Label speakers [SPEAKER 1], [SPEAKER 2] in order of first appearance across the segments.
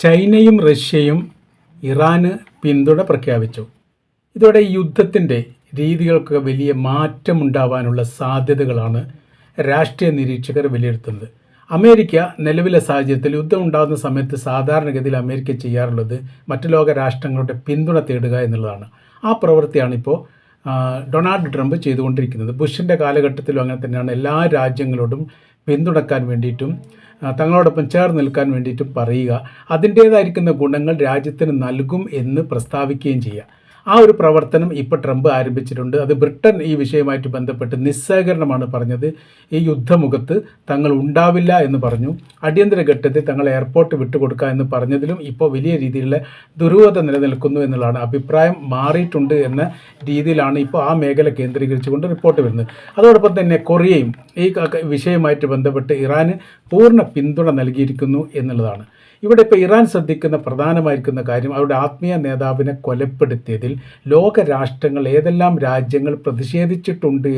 [SPEAKER 1] ചൈനയും റഷ്യയും ഇറാന് പിന്തുണ പ്രഖ്യാപിച്ചു. ഇതോടെ ഈ യുദ്ധത്തിൻ്റെ രീതികൾക്ക് വലിയ മാറ്റമുണ്ടാവാനുള്ള സാധ്യതകളാണ് രാഷ്ട്രീയ നിരീക്ഷകർ വിലയിരുത്തുന്നത്. അമേരിക്ക നിലവിലെ സാഹചര്യത്തിൽ യുദ്ധം ഉണ്ടാകുന്ന സമയത്ത് സാധാരണഗതിയിൽ അമേരിക്ക ചെയ്യാറുള്ളത് മറ്റു ലോക രാഷ്ട്രങ്ങളുടെ പിന്തുണ തേടുക എന്നുള്ളതാണ്. ആ പ്രവൃത്തിയാണ് ഇപ്പോൾ ഡൊണാൾഡ് ട്രംപ് ചെയ്തുകൊണ്ടിരിക്കുന്നത്. ബുഷിൻ്റെ കാലഘട്ടത്തിലും അങ്ങനെ തന്നെയാണ്. എല്ലാ രാജ്യങ്ങളോടും പിന്തുണക്കാൻ വേണ്ടിയിട്ടും തങ്ങളോടൊപ്പം ചേർന്ന് നിൽക്കാൻ വേണ്ടിയിട്ടും പറയുക, അതിൻ്റേതായിരിക്കുന്ന ഗുണങ്ങൾ രാജ്യത്തിന് നൽകും എന്ന് പ്രസ്താവിക്കുകയും ചെയ്യുക. ആ ഒരു പ്രവർത്തനം ഇപ്പോൾ ട്രംപ് ആരംഭിച്ചിട്ടുണ്ട്. അത് ബ്രിട്ടൻ ഈ വിഷയമായിട്ട് ബന്ധപ്പെട്ട് നിസ്സഹകരണമാണ് പറഞ്ഞത്. ഈ യുദ്ധമുഖത്ത് തങ്ങൾ ഉണ്ടാവില്ല എന്ന് പറഞ്ഞു. അടിയന്തര ഘട്ടത്തിൽ തങ്ങൾ എയർപോർട്ട് വിട്ടുകൊടുക്കുക എന്ന് പറഞ്ഞതിലും ഇപ്പോൾ വലിയ രീതിയിലുള്ള ദുരൂഹത നിലനിൽക്കുന്നു എന്നുള്ളതാണ്. അഭിപ്രായം മാറിയിട്ടുണ്ട് എന്ന രീതിയിലാണ് ഇപ്പോൾ ആ മേഖല കേന്ദ്രീകരിച്ചുകൊണ്ട് റിപ്പോർട്ട് വരുന്നത്. അതോടൊപ്പം തന്നെ കൊറിയയും ഈ വിഷയവുമായിട്ട് ബന്ധപ്പെട്ട് ഇറാന് പൂർണ്ണ പിന്തുണ നൽകിയിരിക്കുന്നു എന്നുള്ളതാണ്. ഇവിടെ ഇപ്പോൾ ഇറാൻ ശ്രദ്ധിക്കുന്ന പ്രധാനമായിരിക്കുന്ന കാര്യം അവരുടെ ആത്മീയ നേതാവിനെ കൊലപ്പെടുത്തിയതിൽ ലോക രാഷ്ട്രങ്ങൾ ഏതെല്ലാം രാജ്യങ്ങൾ പ്രതിഷേധിച്ചിട്ടുണ്ട്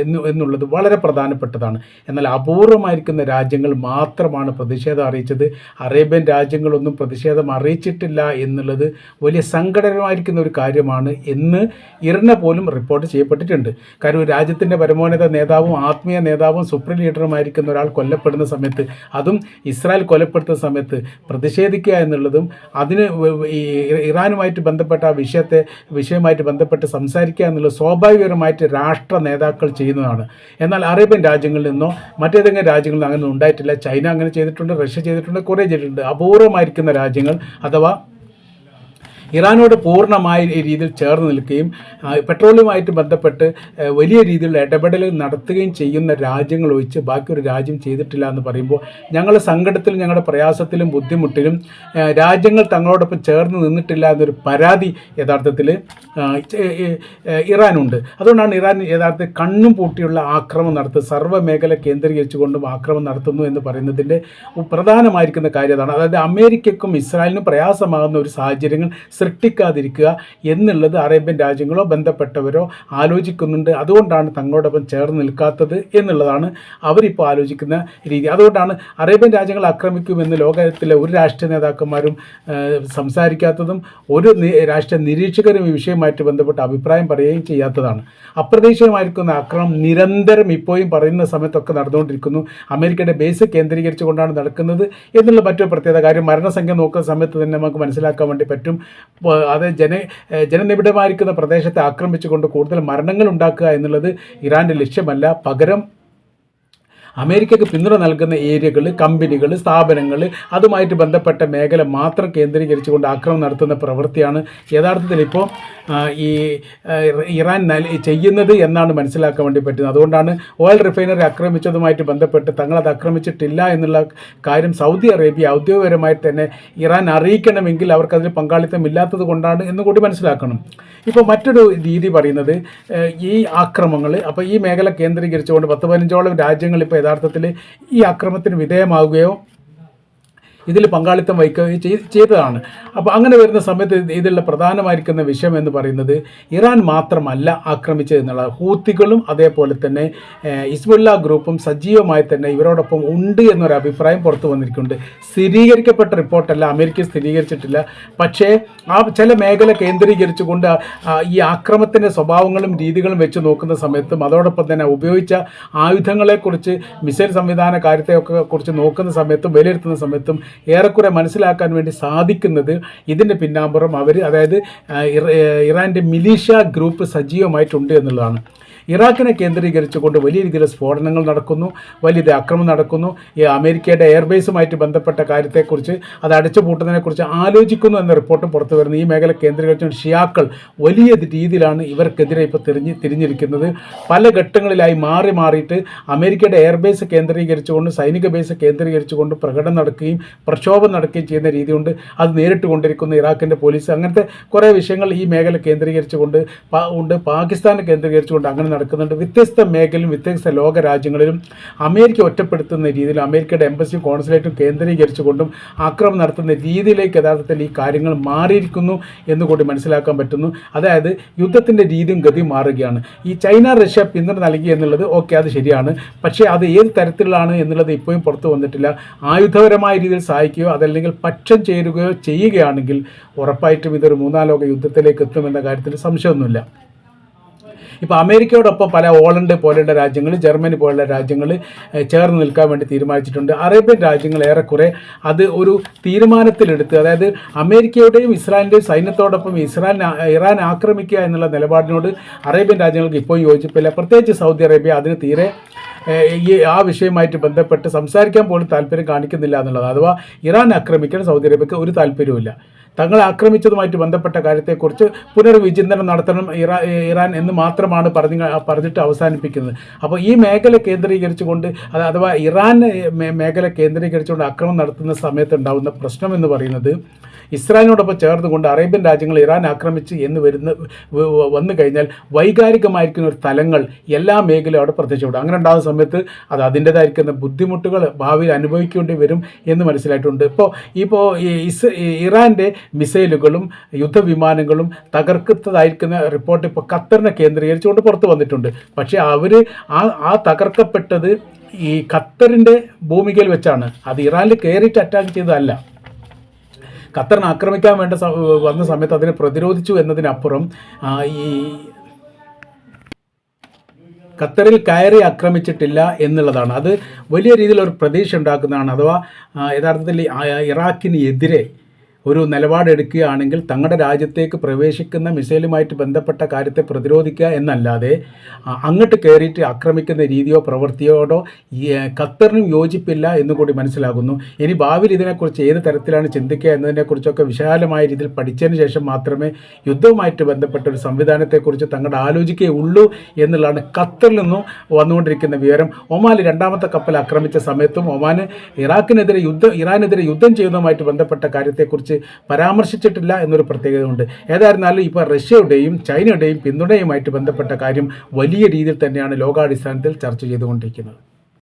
[SPEAKER 1] എന്നുള്ളത് വളരെ പ്രധാനപ്പെട്ടതാണ്. എന്നാൽ അപൂർവമായിരിക്കുന്ന രാജ്യങ്ങൾ മാത്രമാണ് പ്രതിഷേധം അറിയിച്ചത്. അറേബ്യൻ രാജ്യങ്ങളൊന്നും പ്രതിഷേധം അറിയിച്ചിട്ടില്ല എന്നുള്ളത് വലിയ സങ്കടകരമായിരിക്കുന്ന ഒരു കാര്യമാണ് എന്ന് ഇറാന് പോലും റിപ്പോർട്ട് ചെയ്യപ്പെട്ടിട്ടുണ്ട്. കാരണം രാജ്യത്തിൻ്റെ പരമോന്നത നേതാവും ആത്മീയ നേതാവും സുപ്രീം ലീഡറുമായിരിക്കുന്ന ഒരാൾ കൊല്ലപ്പെടുന്ന സമയത്ത്, അതും ഇസ്രായേൽ കൊലപ്പെടുത്തുന്ന സമയത്ത് പ്രതിഷേധിക്കുക എന്നുള്ളതും അതിന് ഇറാനുമായിട്ട് ബന്ധപ്പെട്ട ആ വിഷയമായിട്ട് ബന്ധപ്പെട്ട് സംസാരിക്കുക എന്നുള്ളത് സ്വാഭാവികമായിട്ട് രാഷ്ട്ര നേതാക്കൾ ചെയ്യുന്നതാണ്. എന്നാൽ അറേബ്യൻ രാജ്യങ്ങളിൽ നിന്നോ മറ്റേതെങ്കിലും രാജ്യങ്ങളിൽ അങ്ങനെ ഉണ്ടായിട്ടില്ല. ചൈന അങ്ങനെ ചെയ്തിട്ടുണ്ട്, റഷ്യ ചെയ്തിട്ടുണ്ട്, കൊറിയ ചെയ്തിട്ടുണ്ട്. അപൂർവമായിരിക്കുന്ന രാജ്യങ്ങൾ അഥവാ ഇറാനോട് പൂർണ്ണമായ രീതിയിൽ ചേർന്ന് നിൽക്കുകയും പെട്രോളിയമായിട്ട് ബന്ധപ്പെട്ട് വലിയ രീതിയിലുള്ള ഇടപെടൽ നടത്തുകയും ചെയ്യുന്ന രാജ്യങ്ങൾ ഒഴിച്ച് ബാക്കി ഒരു രാജ്യം ചെയ്തിട്ടില്ല എന്ന് പറയുമ്പോൾ ഞങ്ങളുടെ സങ്കടത്തിലും ഞങ്ങളുടെ പ്രയാസത്തിലും ബുദ്ധിമുട്ടിലും രാജ്യങ്ങൾ തങ്ങളോടൊപ്പം ചേർന്ന് നിന്നിട്ടില്ല എന്നൊരു പരാതി യഥാർത്ഥത്തിൽ ഇറാനുണ്ട്. അതുകൊണ്ടാണ് ഇറാൻ യഥാർത്ഥത്തിൽ കണ്ണും പൂട്ടിയുള്ള ആക്രമണം നടത്തുന്നത്. സർവ്വമേഖല കേന്ദ്രീകരിച്ചുകൊണ്ടും ആക്രമണം നടത്തുന്നു എന്ന് പറയുന്നതിൻ്റെ പ്രധാനമായിരിക്കുന്ന കാര്യം അതാണ്. അതായത് അമേരിക്കയ്ക്കും ഇസ്രായേലിനും പ്രയാസമാകുന്ന ഒരു സാഹചര്യങ്ങൾ സൃഷ്ടിക്കാതിരിക്കുക എന്നുള്ളത് അറേബ്യൻ രാജ്യങ്ങളോ ബന്ധപ്പെട്ടവരോ ആലോചിക്കുന്നുണ്ട്. അതുകൊണ്ടാണ് തങ്ങളോടൊപ്പം ചേർന്ന് നിൽക്കാത്തത് എന്നുള്ളതാണ് അവരിപ്പോൾ ആലോചിക്കുന്ന രീതി. അതുകൊണ്ടാണ് അറേബ്യൻ രാജ്യങ്ങൾ ആക്രമിക്കുമെന്ന് ലോകത്തിലെ ഒരു രാഷ്ട്രീയ നേതാക്കന്മാരും സംസാരിക്കാത്തതും ഒരു രാഷ്ട്രീയ നിരീക്ഷകരും ഈ വിഷയവുമായിട്ട് ബന്ധപ്പെട്ട് അഭിപ്രായം പറയുകയും ചെയ്യാത്തതാണ്. അപ്രതീക്ഷിതമായിരിക്കുന്ന ആക്രമണം നിരന്തരം ഇപ്പോഴും പറയുന്ന സമയത്തൊക്കെ നടന്നുകൊണ്ടിരിക്കുന്നു. അമേരിക്കയുടെ ബേസ് കേന്ദ്രീകരിച്ചുകൊണ്ടാണ് നടക്കുന്നത് എന്നുള്ള മറ്റൊരു പ്രത്യേകത കാര്യം മരണസംഖ്യ നോക്കുന്ന സമയത്ത് തന്നെ നമുക്ക് മനസ്സിലാക്കാൻ വേണ്ടി പറ്റും. അത് ജനനിബിഡമായിരിക്കുന്ന പ്രദേശത്തെ ആക്രമിച്ചുകൊണ്ട് കൂടുതൽ മരണങ്ങൾ ഉണ്ടാക്കുക എന്നുള്ളത് ഇറാൻ്റെ ലക്ഷ്യമല്ല. പകരം അമേരിക്കയ്ക്ക് പിന്തുണ നൽകുന്ന ഏരിയകൾ, കമ്പനികൾ, സ്ഥാപനങ്ങൾ, അതുമായിട്ട് ബന്ധപ്പെട്ട മേഖല മാത്രം കേന്ദ്രീകരിച്ചുകൊണ്ട് ആക്രമണം നടത്തുന്ന പ്രവൃത്തിയാണ് യഥാർത്ഥത്തിൽ ഇപ്പോൾ ഈ ഇറാൻ ചെയ്യുന്നത് എന്നാണ് മനസ്സിലാക്കാൻ വേണ്ടി പറ്റുന്നത്. അതുകൊണ്ടാണ് ഓയിൽ റിഫൈനറി ആക്രമിച്ചതുമായിട്ട് ബന്ധപ്പെട്ട് തങ്ങളത് ആക്രമിച്ചിട്ടില്ല എന്നുള്ള കാര്യം സൗദി അറേബ്യ ഔദ്യോഗികപരമായിട്ട് തന്നെ ഇറാൻ അറിയിക്കണമെങ്കിൽ അവർക്കതിൽ പങ്കാളിത്തം ഇല്ലാത്തത് കൊണ്ടാണ് എന്നുകൂടി മനസ്സിലാക്കണം. ഇപ്പോൾ മറ്റൊരു രീതി പറയുന്നത് ഈ ആക്രമണങ്ങൾ അപ്പോൾ ഈ മേഖല കേന്ദ്രീകരിച്ചുകൊണ്ട് 10-15ഓളം രാജ്യങ്ങൾ ഇപ്പോൾ യഥാർത്ഥത്തിൽ ഈ ആക്രമണത്തിന് വിധേയമാവുകയോ ഇതിൽ പങ്കാളിത്തം വഹിക്കുകയും ചെയ്തതാണ്. അപ്പോൾ അങ്ങനെ വരുന്ന സമയത്ത് ഇതിലുള്ള പ്രധാനമായിരിക്കുന്ന വിഷയം എന്ന് പറയുന്നത് ഇറാൻ മാത്രമല്ല ആക്രമിച്ചത് എന്നുള്ള ഹൂത്തികളും അതേപോലെ തന്നെ ഹിസ്ബുള്ള ഗ്രൂപ്പും സജീവമായി തന്നെ ഇവരോടൊപ്പം ഉണ്ട് എന്നൊരു അഭിപ്രായം പുറത്തു വന്നിരിക്കുന്നുണ്ട്. സ്ഥിരീകരിക്കപ്പെട്ട റിപ്പോർട്ടല്ല, അമേരിക്ക സ്ഥിരീകരിച്ചിട്ടില്ല. പക്ഷേ ആ ചില മേഖല കേന്ദ്രീകരിച്ചുകൊണ്ട് ഈ ആക്രമണത്തിൻ്റെ സ്വഭാവങ്ങളും രീതികളും വെച്ച് നോക്കുന്ന സമയത്തും അതോടൊപ്പം തന്നെ ഉപയോഗിച്ച ആയുധങ്ങളെക്കുറിച്ച് മിസൈൽ സംവിധാന കാര്യത്തെയൊക്കെ കുറിച്ച് നോക്കുന്ന സമയത്തും വിലയിരുത്തുന്ന സമയത്തും ഏറെക്കുറെ മനസ്സിലാക്കാൻ വേണ്ടി സാധിക്കുന്നത് ഇതിൻ്റെ പിന്നാമ്പുറം അതായത് ഇറാൻ്റെ മിലീഷ്യ ഗ്രൂപ്പ് സജീവമായിട്ടുണ്ട് എന്നുള്ളതാണ്. ഇറാഖിനെ കേന്ദ്രീകരിച്ചുകൊണ്ട് വലിയ രീതിയിൽ സ്ഫോടനങ്ങൾ നടക്കുന്നു, വലിയ ആക്രമണം നടക്കുന്നു. ഈ അമേരിക്കയുടെ എയർബേസുമായിട്ട് ബന്ധപ്പെട്ട കാര്യത്തെക്കുറിച്ച് അത് അടച്ചുപൂട്ടുന്നതിനെക്കുറിച്ച് ആലോചിക്കുന്നു എന്ന റിപ്പോർട്ടും പുറത്തു വരുന്നു. ഈ മേഖല കേന്ദ്രീകരിച്ചുകൊണ്ട് ഷിയാക്കൾ വലിയ രീതിയിലാണ് ഇവർക്കെതിരെ ഇപ്പോൾ തിരിഞ്ഞിരിക്കുന്നത്. പല ഘട്ടങ്ങളിലായി മാറിയിട്ട് അമേരിക്കയുടെ എയർബേസ് കേന്ദ്രീകരിച്ചുകൊണ്ട് സൈനിക ബേസ് കേന്ദ്രീകരിച്ചുകൊണ്ട് പ്രകടനം നടക്കുകയും പ്രക്ഷോഭം നടക്കുകയും ചെയ്യുന്ന രീതിയുണ്ട്. അത് നേരിട്ട് കൊണ്ടിരിക്കുന്ന ഇറാഖിൻ്റെ പോലീസ്. അങ്ങനത്തെ കുറേ വിഷയങ്ങൾ ഈ മേഖല കേന്ദ്രീകരിച്ചുകൊണ്ട് പാകിസ്ഥാനെ കേന്ദ്രീകരിച്ചുകൊണ്ട് അങ്ങനെ നടക്കുന്നുണ്ട്. വ്യത്യസ്ത മേഖലയിലും വ്യത്യസ്ത ലോക രാജ്യങ്ങളിലും അമേരിക്ക ഒറ്റപ്പെടുത്തുന്ന രീതിയിൽ അമേരിക്കയുടെ എംബസിയും കോൺസുലേറ്റും കേന്ദ്രീകരിച്ചുകൊണ്ടും ആക്രമണം നടത്തുന്ന രീതിയിലേക്ക് യഥാർത്ഥത്തിൽ ഈ കാര്യങ്ങൾ മാറിയിരിക്കുന്നു എന്നുകൂടി മനസ്സിലാക്കാൻ പറ്റുന്നു. അതായത് യുദ്ധത്തിൻ്റെ രീതിയും ഗതിയും മാറുകയാണ്. ഈ ചൈന റഷ്യ പിന്തുണ നൽകി എന്നുള്ളത് ഓക്കെ, അത് ശരിയാണ്. പക്ഷേ അത് ഏത് തരത്തിലാണ് എന്നുള്ളത് ഇപ്പോഴും പുറത്തു വന്നിട്ടില്ല. ആയുധപരമായ രീതിയിൽ സഹായിക്കുകയോ അതല്ലെങ്കിൽ പക്ഷം ചേരുകയോ ചെയ്യുകയാണെങ്കിൽ ഉറപ്പായിട്ടും ഇതൊരു മൂന്നാം ലോക യുദ്ധത്തിലേക്ക് എത്തുമെന്ന കാര്യത്തിൽ സംശയമൊന്നുമില്ല. ഇപ്പോൾ അമേരിക്കയോടൊപ്പം പല ഹോളണ്ട് പോലെയുള്ള രാജ്യങ്ങൾ, ജർമ്മനി പോലുള്ള രാജ്യങ്ങൾ ചേർന്ന് നിൽക്കാൻ വേണ്ടി തീരുമാനിച്ചിട്ടുണ്ട്. അറേബ്യൻ രാജ്യങ്ങൾ ഏറെക്കുറെ അത് ഒരു തീരുമാനത്തിലെടുത്ത്, അതായത് അമേരിക്കയുടെയും ഇസ്രായേലിൻ്റെയും സൈന്യത്തോടൊപ്പം ഇറാൻ ആക്രമിക്കുക എന്നുള്ള നിലപാടിനോട് അറേബ്യൻ രാജ്യങ്ങൾക്ക് ഇപ്പോൾ യോജിപ്പില്ല. പ്രത്യേകിച്ച് സൗദി അറേബ്യ അതിന് തീരെ ആ വിഷയവുമായിട്ട് ബന്ധപ്പെട്ട് സംസാരിക്കാൻ പോലും താല്പര്യം കാണിക്കുന്നില്ല എന്നുള്ളത്. അഥവാ ഇറാൻ ആക്രമിക്കാൻ സൗദി അറേബ്യക്ക് ഒരു താല്പര്യവുമില്ല. തങ്ങളെ ആക്രമിച്ചതുമായിട്ട് ബന്ധപ്പെട്ട കാര്യത്തെക്കുറിച്ച് പുനർവിചിന്തനം നടത്തണം ഇറാൻ എന്ന് മാത്രമാണ് പറഞ്ഞിട്ട് അവസാനിപ്പിക്കുന്നത്. അപ്പോൾ ഈ മേഖല കേന്ദ്രീകരിച്ചുകൊണ്ട്, അഥവാ ഇറാൻ മേഖല കേന്ദ്രീകരിച്ചുകൊണ്ട് ആക്രമണം നടത്തുന്ന സമയത്ത് ഉണ്ടാകുന്ന പ്രശ്നം എന്ന് പറയുന്നത്, ഇസ്രായേലിനോടൊപ്പം ചേർന്നുകൊണ്ട് അറേബ്യൻ രാജ്യങ്ങൾ ഇറാൻ ആക്രമിച്ച് എന്ന് വന്നു കഴിഞ്ഞാൽ വൈകാരികമായിരിക്കുന്ന ഒരു തലങ്ങൾ എല്ലാ മേഖലയും അവിടെ പ്രത്യക്ഷപ്പെടും. അങ്ങനെ ഉണ്ടാകുന്ന സമയത്ത് അത് അതിൻ്റേതായിരിക്കുന്ന ബുദ്ധിമുട്ടുകൾ ഭാവിയിൽ അനുഭവിക്കേണ്ടി വരും എന്ന് മനസ്സിലായിട്ടുണ്ട്. ഇപ്പോൾ ഇറാൻ്റെ മിസൈലുകളും യുദ്ധവിമാനങ്ങളും തകർക്കുന്നതായിരിക്കുന്ന റിപ്പോർട്ട് ഇപ്പോൾ ഖത്തറിനെ കേന്ദ്രീകരിച്ചുകൊണ്ട് പുറത്തു വന്നിട്ടുണ്ട്. പക്ഷേ അവർ ആ തകർക്കപ്പെട്ടത് ഈ ഖത്തറിൻ്റെ ഭൂമികയിൽ വെച്ചാണ്. അത് ഇറാനിൽ കയറിയിട്ട് അറ്റാക്ക് ചെയ്തതല്ല. ഖത്തറിനെ ആക്രമിക്കാൻ വന്ന സമയത്ത് അതിനെ പ്രതിരോധിച്ചു എന്നതിനപ്പുറം ഈ ഖത്തറിൽ കയറി ആക്രമിച്ചിട്ടില്ല എന്നുള്ളതാണ്. അത് വലിയ രീതിയിലൊരു പ്രതീക്ഷ ഉണ്ടാക്കുന്നതാണ്. അഥവാ യഥാർത്ഥത്തിൽ ഇറാഖിന് എതിരെ ഒരു നിലപാടെടുക്കുകയാണെങ്കിൽ തങ്ങളുടെ രാജ്യത്തേക്ക് പ്രവേശിക്കുന്ന മിസൈലുമായിട്ട് ബന്ധപ്പെട്ട കാര്യത്തെ പ്രതിരോധിക്കുക എന്നല്ലാതെ അങ്ങോട്ട് കയറിയിട്ട് ആക്രമിക്കുന്ന രീതിയോ പ്രവൃത്തിയോടോ ഖത്തറിനും യോജിപ്പില്ല എന്നുകൂടി മനസ്സിലാകുന്നു. ഇനി ഭാവിയിൽ ഇതിനെക്കുറിച്ച് ഏത് തരത്തിലാണ് ചിന്തിക്കുക എന്നതിനെക്കുറിച്ചൊക്കെ വിശാലമായ രീതിയിൽ പഠിച്ചതിന് ശേഷം മാത്രമേ യുദ്ധവുമായിട്ട് ബന്ധപ്പെട്ട ഒരു സംവിധാനത്തെക്കുറിച്ച് തങ്ങളുടെ ആലോചിക്കുകയുള്ളൂ എന്നുള്ളതാണ് ഖത്തറിൽ നിന്നും വന്നുകൊണ്ടിരിക്കുന്ന വിവരം. ഒമാൻ രണ്ടാമത്തെ കപ്പൽ ആക്രമിച്ച സമയത്തും ഒമാന് ഇറാനെതിരെ യുദ്ധം ചെയ്യുന്നതുമായിട്ട് ബന്ധപ്പെട്ട കാര്യത്തെക്കുറിച്ച് പരാമർശിച്ചിട്ടില്ല എന്നൊരു പ്രത്യേകതയുണ്ട്. ഏതായിരുന്നാലും ഇപ്പോൾ റഷ്യയുടെയും ചൈനയുടെയും പിന്തുണയുമായിട്ട് ബന്ധപ്പെട്ട കാര്യം വലിയ രീതിയിൽ തന്നെയാണ് ലോകാടിസ്ഥാനത്തിൽ ചർച്ച ചെയ്തുകൊണ്ടിരിക്കുന്നത്.